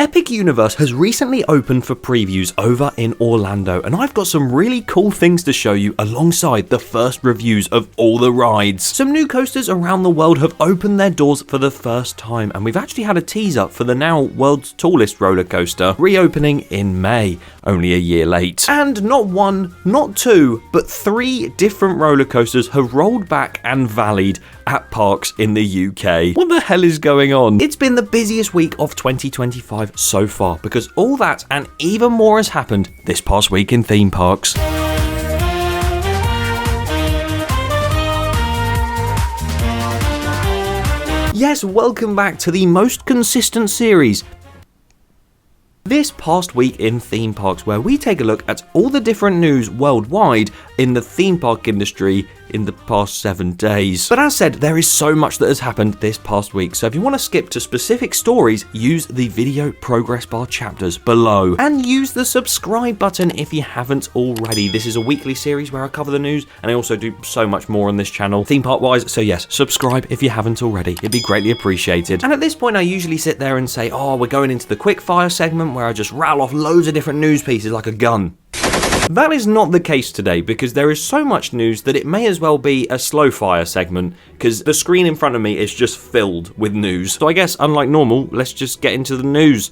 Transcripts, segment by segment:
Epic Universe has recently opened for previews over in Orlando, and I've got some really cool things to show you alongside the first reviews of all the rides. Some new coasters around the world have opened their doors for the first time, and we've actually had a teaser for the now world's tallest roller coaster reopening in May, only a year late. And not one, not two, but 3 different roller coasters have rolled back and valleyed at parks in the UK. What the hell is going on? It's been the busiest week of 2025 so far, because all that and even more has happened this past week in theme parks. Yes, welcome back to the most consistent series this past week in theme parks, where we take a look at all the different news worldwide in the theme park industry in the past 7 days. But as said, there is so much that has happened this past week, so if you want to skip to specific stories, use the video progress bar chapters below, and use the subscribe button if you haven't already. This is a weekly series where I cover the news, and I also do so much more on this channel, theme park wise, so yes, subscribe if you haven't already, it'd be greatly appreciated. And at this point I usually sit there and say, oh, we're going into the quick fire segment where I just rattle off loads of different news pieces like a gun. That is not the case today, because there is so much news that it may as well be a slow fire segment, because the screen in front of me is just filled with news. So I guess, unlike normal, let's just get into the news.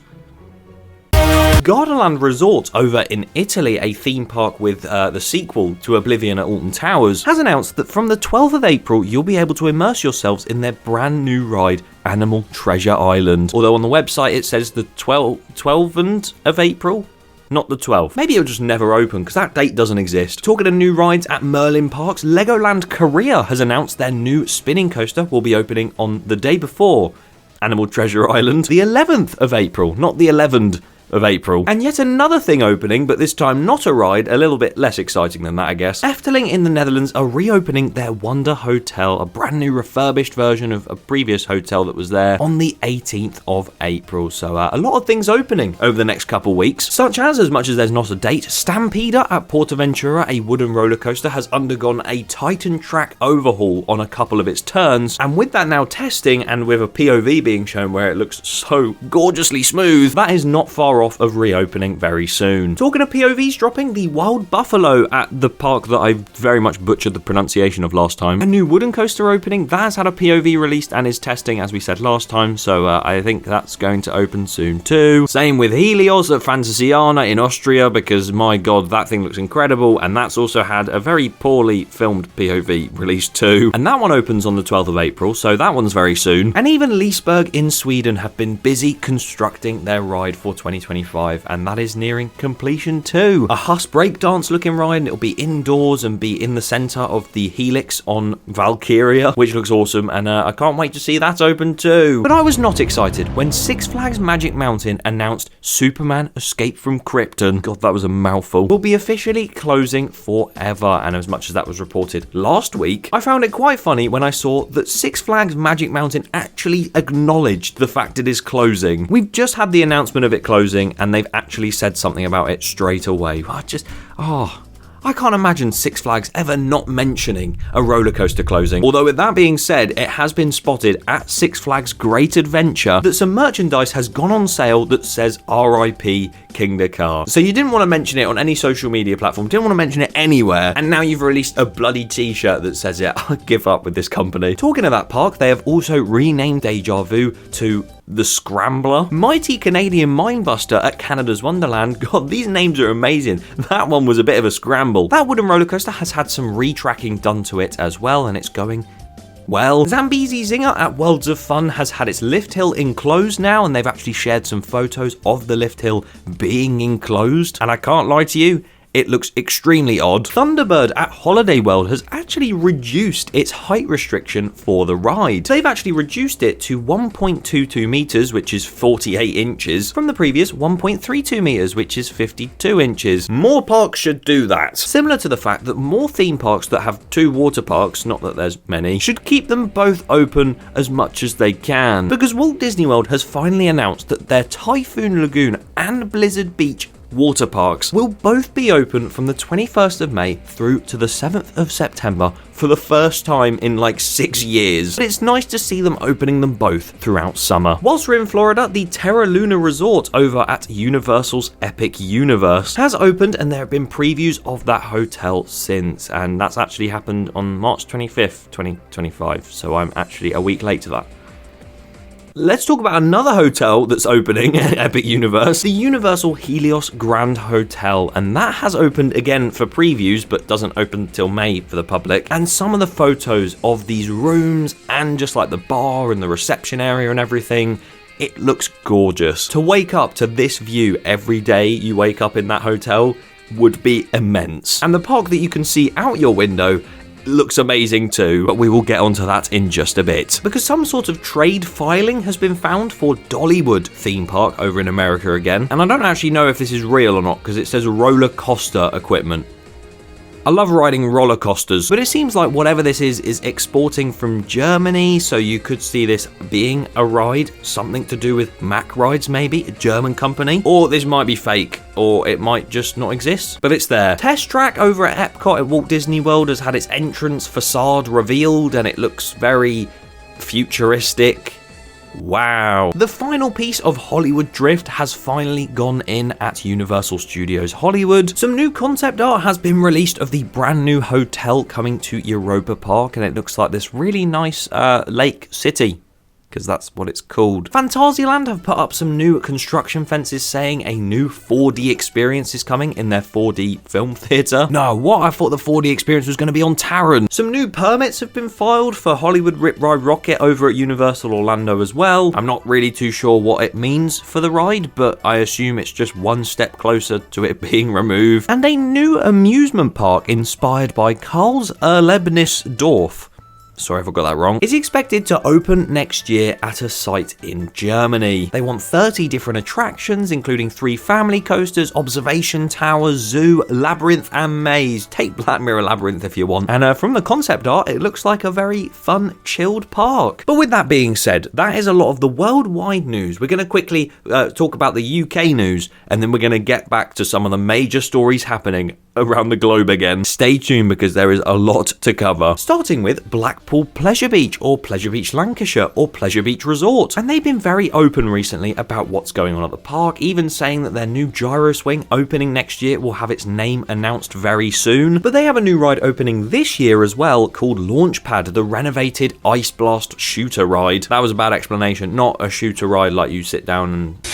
Gardaland Resort over in Italy, a theme park with the sequel to Oblivion at Alton Towers, has announced that from the 12th of April you'll be able to immerse yourselves in their brand new ride, Animal Treasure Island. Although on the website it says the 12th of April. Not the 12th. Maybe it'll just never open, because that date doesn't exist. Talking of new rides at Merlin Parks, Legoland Korea has announced their new spinning coaster will be opening on the day before Animal Treasure Island, the 11th of April, not the 11th of April. And yet another thing opening, but this time not a ride, a little bit less exciting than that, I guess. Efteling in the Netherlands are reopening their Wonder Hotel, a brand new refurbished version of a previous hotel that was there, on the 18th of April. So a lot of things opening over the next couple weeks, such as much as there's not a date, Stampida at Portaventura, a wooden roller coaster, has undergone a Titan track overhaul on a couple of its turns, and with that now testing and with a POV being shown where it looks so gorgeously smooth, that is not far off of reopening very soon. Talking of POVs dropping, the Wild Buffalo at the park that I very much butchered the pronunciation of last time, a new wooden coaster opening, that has had a POV released and is testing as we said last time, so I think that's going to open soon too. Same with Helios at Fantasialand in Austria, because my god, that thing looks incredible, and that's also had a very poorly filmed POV released too, and that one opens on the 12th of April, so that one's very soon. And even Liseberg in Sweden have been busy constructing their ride for 2025, and that is nearing completion too. A Huss breakdance looking ride, and it'll be indoors and be in the center of the Helix on Valkyria, which looks awesome, and I can't wait to see that open too. But I was not excited when Six Flags Magic Mountain announced Superman Escape from Krypton, god that was a mouthful, will be officially closing forever. And as much as that was reported last week, I found it quite funny when I saw that Six Flags Magic Mountain actually acknowledged the fact it is closing. We've just had the announcement of it closing, and they've actually said something about it straight away. I can't imagine Six Flags ever not mentioning a roller coaster closing. Although with that being said, it has been spotted at Six Flags Great Adventure that some merchandise has gone on sale that says RIP Kingda Ka. So you didn't want to mention it on any social media platform, didn't want to mention it anywhere, and now you've released a bloody t-shirt that says it. I give up with this company. Talking of that park, they have also renamed Deja Vu to the Scrambler. Mighty Canadian Mindbuster at Canada's Wonderland. God, these names are amazing. That one was a bit of a scramble. That wooden roller coaster has had some retracking done to it as well, and it's going well. Zambezi Zinger at Worlds of Fun has had its lift hill enclosed now, and they've actually shared some photos of the lift hill being enclosed, and I can't lie to you, it looks extremely odd. Thunderbird at Holiday World has actually reduced its height restriction for the ride. They've actually reduced it to 1.22 meters, which is 48 inches, from the previous 1.32 meters, which is 52 inches. More parks should do that. Similar to the fact that more theme parks that have 2 water parks, not that there's many, should keep them both open as much as they can. Because Walt Disney World has finally announced that their Typhoon Lagoon and Blizzard Beach Waterparks, will both be open from the 21st of May through to the 7th of September for the first time in like 6 years. But it's nice to see them opening them both throughout summer. Whilst we're in Florida, the Terra Luna Resort over at Universal's Epic Universe has opened, and there have been previews of that hotel since, and that's actually happened on March 25th, 2025, so I'm actually a week late to that. Let's talk about another hotel that's opening at Epic Universe, the Universal Helios Grand Hotel, and that has opened again for previews but doesn't open till May for the public. And some of the photos of these rooms and just like the bar and the reception area and everything, it looks gorgeous. To wake up to this view every day you wake up in that hotel would be immense. And the park that you can see out your window looks amazing too, but we will get onto that in just a bit. Because some sort of trade filing has been found for Dollywood theme park over in America again, and I don't actually know if this is real or not because it says roller coaster equipment. I love riding roller coasters, but it seems like whatever this is exporting from Germany, so you could see this being a ride, something to do with Mack Rides maybe, a German company, or this might be fake, or it might just not exist, but it's there. Test track over at Epcot at Walt Disney World has had its entrance facade revealed, and it looks very futuristic. Wow. The final piece of Hollywood Drift has finally gone in at Universal Studios Hollywood. Some new concept art has been released of the brand new hotel coming to Europa Park, and it looks like this really nice lake city, because that's what it's called. Phantasialand have put up some new construction fences saying a new 4D experience is coming in their 4D film theatre. No, what? I thought the 4D experience was going to be on Taron. Some new permits have been filed for Hollywood Rip Ride Rocket over at Universal Orlando as well. I'm not really too sure what it means for the ride, but I assume it's just one step closer to it being removed. And a new amusement park inspired by Karl's Erlebnisdorf, sorry if I got that wrong, is expected to open next year at a site in Germany. They want 30 different attractions, including 3 family coasters, observation towers, zoo, labyrinth, and maze. Take Black Mirror Labyrinth if you want. And from the concept art, it looks like a very fun, chilled park. But with that being said, that is a lot of the worldwide news. We're going to quickly talk about the UK news, and then we're going to get back to some of the major stories happening around the globe again. Stay tuned because there is a lot to cover. Starting with Blackpool Pleasure Beach, or Pleasure Beach Lancashire, or Pleasure Beach Resort. And they've been very open recently about what's going on at the park, even saying that their new gyro swing opening next year will have its name announced very soon. But they have a new ride opening this year as well called Launchpad, the renovated Ice Blast shooter ride. That was a bad explanation, not a shooter ride like you sit down and...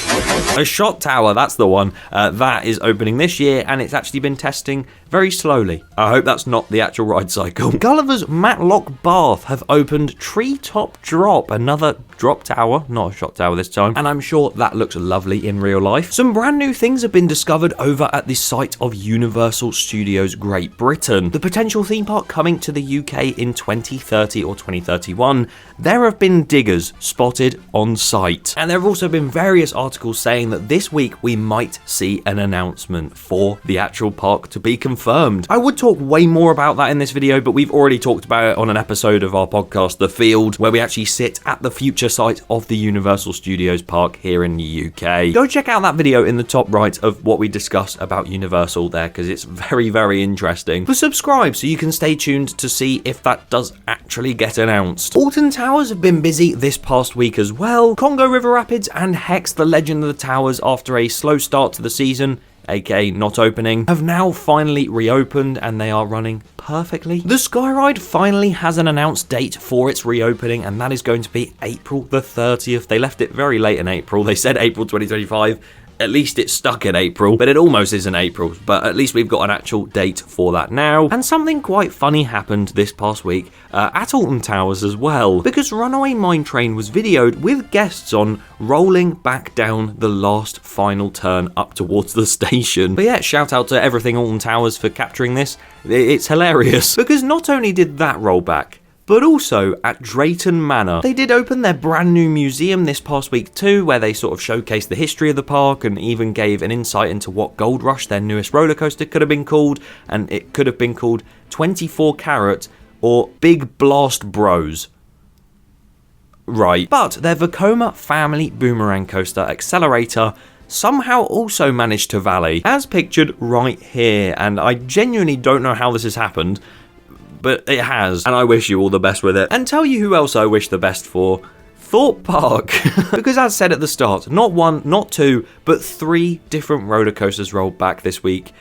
A shot tower, that's the one. That is opening this year, and it's actually been testing very slowly. I hope that's not the actual ride cycle. Gulliver's Matlock Bath have opened Treetop Drop, another drop tower, not a shot tower this time, and I'm sure that looks lovely in real life. Some brand new things have been discovered over at the site of Universal Studios Great Britain. The potential theme park coming to the UK in 2030 or 2031, there have been diggers spotted on site. And there have also been various articles saying that this week we might see an announcement for the actual park to be confirmed. I would talk way more about that in this video, but we've already talked about it on an episode of our podcast, The Field, where we actually sit at the future site of the Universal Studios Park here in the UK. Go check out that video in the top right of what we discuss about Universal there, because it's very, very interesting. But subscribe so you can stay tuned to see if that does actually get announced. Alton Towers have been busy this past week as well. Congo River Rapids and Hex, the Legend of the Towers, after a slow start to the season, aka not opening, have now finally reopened, and they are running perfectly. The Skyride finally has an announced date for its reopening, and that is going to be April the 30th. They left it very late in April. They said April 2025. At least it's stuck in April, but it almost is in April, but at least we've got an actual date for that now. And something quite funny happened this past week at Alton Towers as well, because Runaway Mine Train was videoed with guests on rolling back down the last final turn up towards the station. But yeah, shout out to everything Alton Towers for capturing this. It's hilarious, because not only did that roll back, but also at Drayton Manor. They did open their brand new museum this past week too, where they sort of showcased the history of the park and even gave an insight into what Gold Rush, their newest roller coaster, could have been called, and it could have been called 24 Carat or Big Blast Bros. Right. But their Vekoma Family Boomerang Coaster Accelerator somehow also managed to valley, as pictured right here, and I genuinely don't know how this has happened, but it has, and I wish you all the best with it. And tell you who else I wish the best for. Thorpe Park. Because as said at the start, not one, not two, but 3 different roller coasters rolled back this week.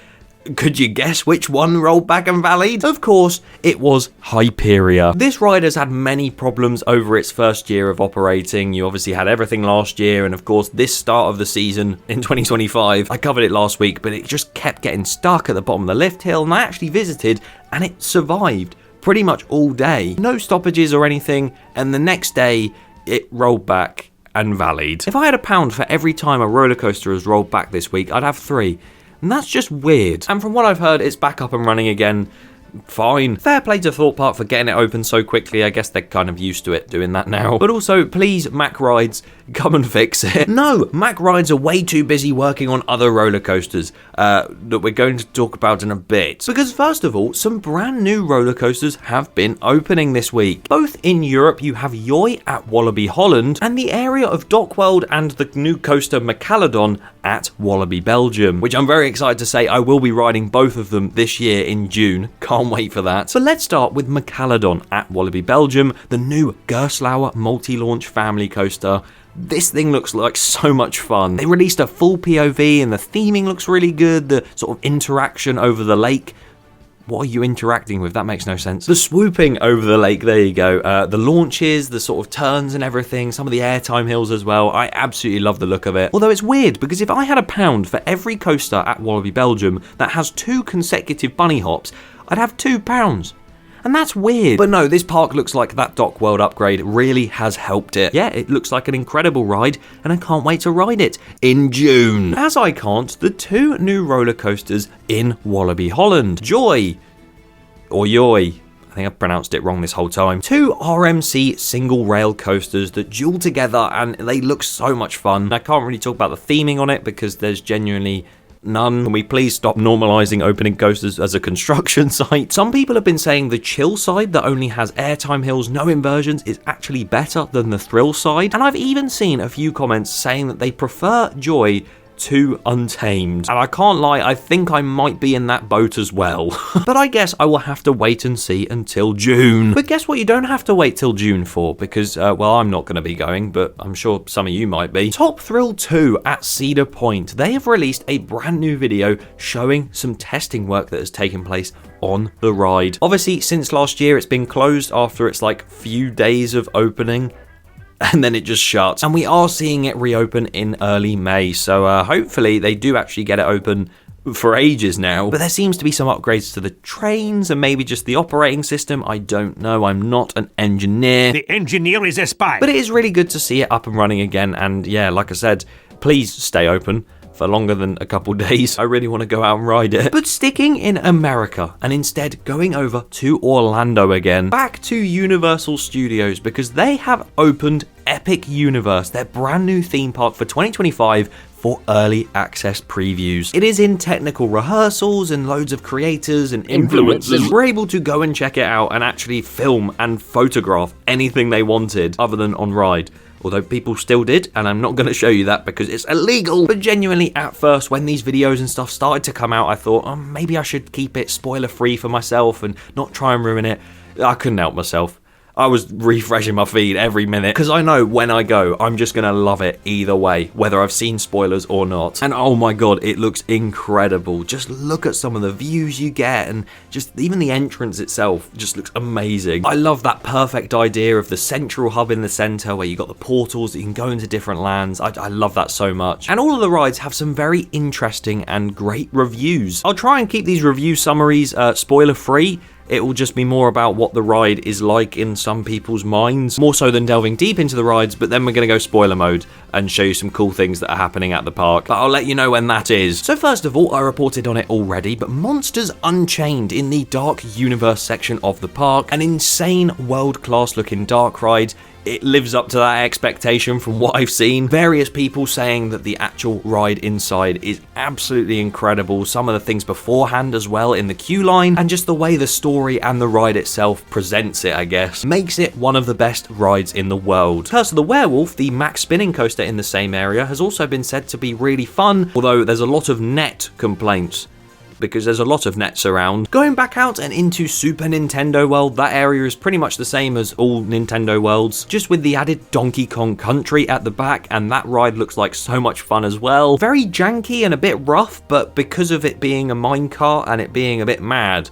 Could you guess which one rolled back and valleyed? Of course, it was Hyperia. This ride has had many problems over its first year of operating. You obviously had everything last year, and of course this start of the season in 2025. I covered it last week, but it just kept getting stuck at the bottom of the lift hill, and I actually visited, and it survived pretty much all day. No stoppages or anything, and the next day, it rolled back and valleyed. If I had £1 for every time a roller coaster has rolled back this week, I'd have 3. And that's just weird. And from what I've heard, it's back up and running again. Fine. Fair play to Thorpe Park for getting it open so quickly. I guess they're kind of used to it doing that now. But also, please, Mack Rides, come and fix it. No, Mack Rides are way too busy working on other roller coasters that we're going to talk about in a bit. Because first of all, some brand new roller coasters have been opening this week. Both in Europe, you have Yoy at Wallaby Holland, and the area of Dockworld and the new coaster Mecaladon at Wallaby Belgium, which I'm very excited to say I will be riding both of them this year in June. Can't wait for that. So let's start with Mecaladon at Wallaby Belgium, the new Gerstlauer multi-launch family coaster. This thing looks like so much fun. They released a full POV and the theming looks really good, the sort of interaction over the lake. What are you interacting with? That makes no sense. The swooping over the lake, there you go. The launches, the sort of turns and everything, some of the airtime hills as well. I absolutely love the look of it. Although it's weird, because if I had £1 for every coaster at Wallaby Belgium that has 2 consecutive bunny hops, I'd have £2. And that's weird. But no, this park looks like that Dockworld upgrade really has helped it. Yeah, it looks like an incredible ride, and I can't wait to ride it in June. As I can't, the 2 new roller coasters in Wallaby Holland. Joy, or Yoy, I think I've pronounced it wrong this whole time. 2 RMC single rail coasters that duel together, and they look so much fun. I can't really talk about the theming on it because there's genuinely none. Can we please stop normalising opening coasters as a construction site? Some people have been saying the chill side that only has airtime hills, no inversions, is actually better than the thrill side. And I've even seen a few comments saying that they prefer Joy to Untamed. And I can't lie, I think I might be in that boat as well. But I guess I will have to wait and see until June. But guess what you don't have to wait till June for, because, well, I'm not going to be going, but I'm sure some of you might be. Top Thrill 2 at Cedar Point. They have released a brand new video showing some testing work that has taken place on the ride. Obviously, since last year, it's been closed after its like few days of opening, and then it just shuts. And we are seeing it reopen in early May, so hopefully they do actually get it open for ages now. But there seems to be some upgrades to the trains and maybe just the operating system. I don't know. I'm not an engineer. The engineer is a spy. But it is really good to see it up and running again. And yeah, like I said, please stay open for longer than a couple days. I really want to go out and ride it. But sticking in America and instead going over to Orlando again, back to Universal Studios, because they have opened Epic Universe, their brand new theme park for 2025, for early access previews. It is in technical rehearsals and loads of creators and influencers were able to go and check it out and actually film and photograph anything they wanted other than on ride. Although people still did, and I'm not going to show you that because it's illegal. But genuinely, at first, when these videos and stuff started to come out, I thought, oh, maybe I should keep it spoiler-free for myself and not try and ruin it. I couldn't help myself. I was refreshing my feed every minute because I know when I go, I'm just going to love it either way, whether I've seen spoilers or not. And oh my god, it looks incredible. Just look at some of the views you get, and just even the entrance itself just looks amazing. I love that perfect idea of the central hub in the center where you got the portals that you can go into different lands. I love that so much. And all of the rides have some very interesting and great reviews. I'll try and keep these review summaries spoiler free. It will just be more about what the ride is like in some people's minds, more so than delving deep into the rides, but then we're going to go spoiler mode and show you some cool things that are happening at the park. But I'll let you know when that is. So first of all, I reported on it already, but Monsters Unchained in the Dark Universe section of the park, an insane world-class looking dark ride. it lives up to that expectation from what I've seen. Various people saying that the actual ride inside is absolutely incredible. Some of the things beforehand as well in the queue line, and just the way the story and the ride itself presents it, I guess, makes it one of the best rides in the world. Curse of the Werewolf, the max spinning coaster in the same area, has also been said to be really fun, although there's a lot of net complaints, because there's a lot of nets around. Going back out and into Super Nintendo World, that area is pretty much the same as all Nintendo Worlds, just with the added Donkey Kong Country at the back, and that ride looks like so much fun as well. Very janky and a bit rough, but because of it being a minecart and it being a bit mad,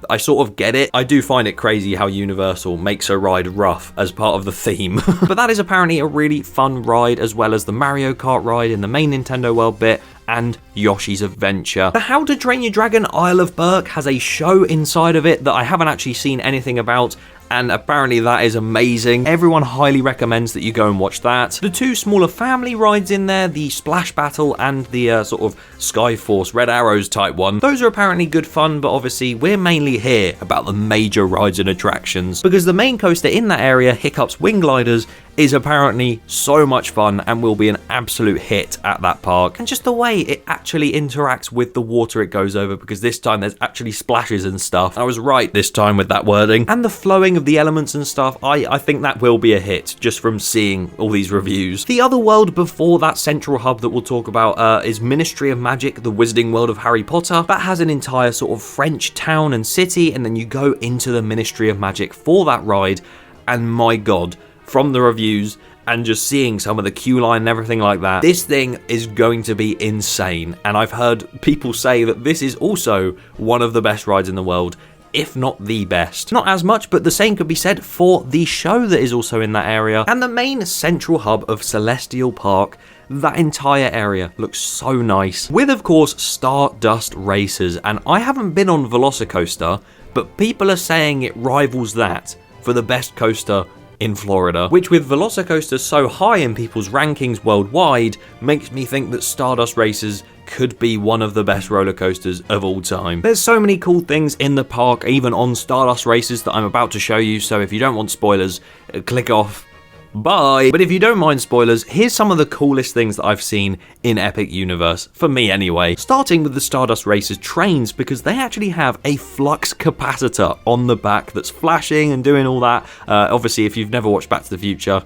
I sort of get it. I do find it crazy how Universal makes a ride rough as part of the theme. But that is apparently a really fun ride, as well as the Mario Kart ride in the main Nintendo World bit, and Yoshi's Adventure. The How to Train Your Dragon Isle of Berk has a show inside of it that I haven't actually seen anything about, and apparently that is amazing. Everyone highly recommends that you go and watch that. The two smaller family rides in there, the Splash Battle and the sort of Skyforce Red Arrows type one, those are apparently good fun, but obviously we're mainly here about the major rides and attractions, because the main coaster in that area, Hiccup's Wing Gliders, is apparently so much fun and will be an absolute hit at that park. And just the way it actually interacts with the water it goes over, because this time there's actually splashes and stuff. I was right this time with that wording. And the flowing of the elements and stuff, I think that will be a hit just from seeing all these reviews. The other world before that central hub that we'll talk about is Ministry of Magic, the Wizarding World of Harry Potter. That has an entire sort of French town and city, and then you go into the Ministry of Magic for that ride, and my god, from the reviews and just seeing some of the queue line and everything like that, this thing is going to be insane. And I've heard people say that this is also one of the best rides in the world, if not the best. Not as much, but the same could be said for the show that is also in that area. And the main central hub of Celestial Park, that entire area looks so nice, with of course Stardust races. And I haven't been on Velocicoaster, but people are saying it rivals that for the best coaster in Florida, which with Velocicoaster so high in people's rankings worldwide, makes me think that Stardust Races could be one of the best roller coasters of all time. There's so many cool things in the park, even on Stardust Races, that I'm about to show you, so if you don't want spoilers, click off. Bye! But if you don't mind spoilers, here's some of the coolest things that I've seen in Epic Universe, for me anyway. Starting with the Stardust Races trains, because they actually have a flux capacitor on the back that's flashing and doing all that. Obviously, if you've never watched Back to the Future,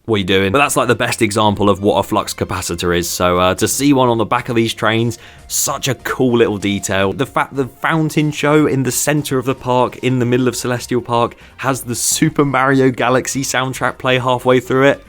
what are you doing? But that's like the best example of what a flux capacitor is. So to see one on the back of these trains, such a cool little detail. The fact the fountain show in the center of the park, in the middle of Celestial Park, has the Super Mario Galaxy soundtrack play halfway through it.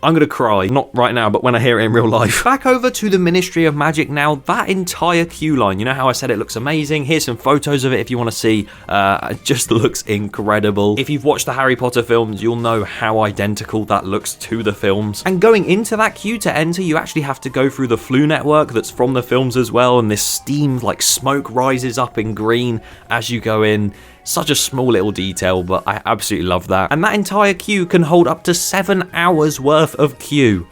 I'm gonna cry. Not right now, but when I hear it in real life. Back over to the Ministry of Magic now. That entire queue line, you know how I said it looks amazing? Here's some photos of it if you want to see. It just looks incredible. If you've watched the Harry Potter films, you'll know how identical that looks to the films. And going into that queue to enter, you actually have to go through the Floo network that's from the films as well, and this steam, like smoke, rises up in green as you go in. Such a small little detail, but I absolutely love that. And that entire queue can hold up to 7 hours worth of queue.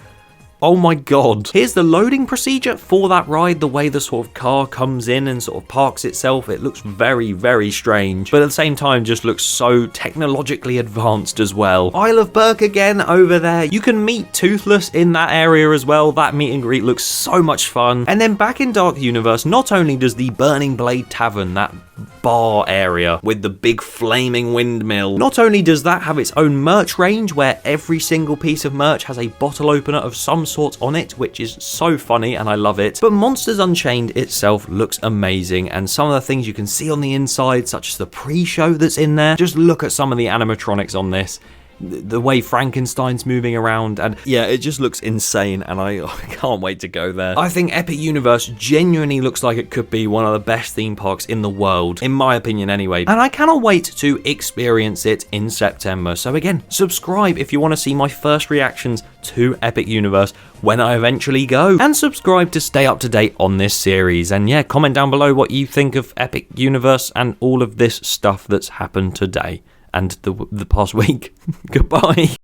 Oh my god. Here's the loading procedure for that ride, the way the sort of car comes in and sort of parks itself. It looks very, very strange, but at the same time just looks so technologically advanced as well. Isle of Berk again over there. You can meet Toothless in that area as well. That meet and greet looks so much fun. And then back in Dark Universe, not only does the Burning Blade Tavern, that bar area with the big flaming windmill, not only does that have its own merch range where every single piece of merch has a bottle opener of some sort on it, which is so funny and I love it, but Monsters Unchained itself looks amazing, and some of the things you can see on the inside, such as the pre-show that's in there. Just look at some of the animatronics on this. The way Frankenstein's moving around, and yeah, it just looks insane, and I can't wait to go there. I think Epic Universe genuinely looks like it could be one of the best theme parks in the world, in my opinion anyway, and I cannot wait to experience it in September. So again, subscribe if you want to see my first reactions to Epic Universe when I eventually go, and subscribe to stay up to date on this series. And yeah, comment down below what you think of Epic Universe and all of this stuff that's happened today and the past week. Goodbye.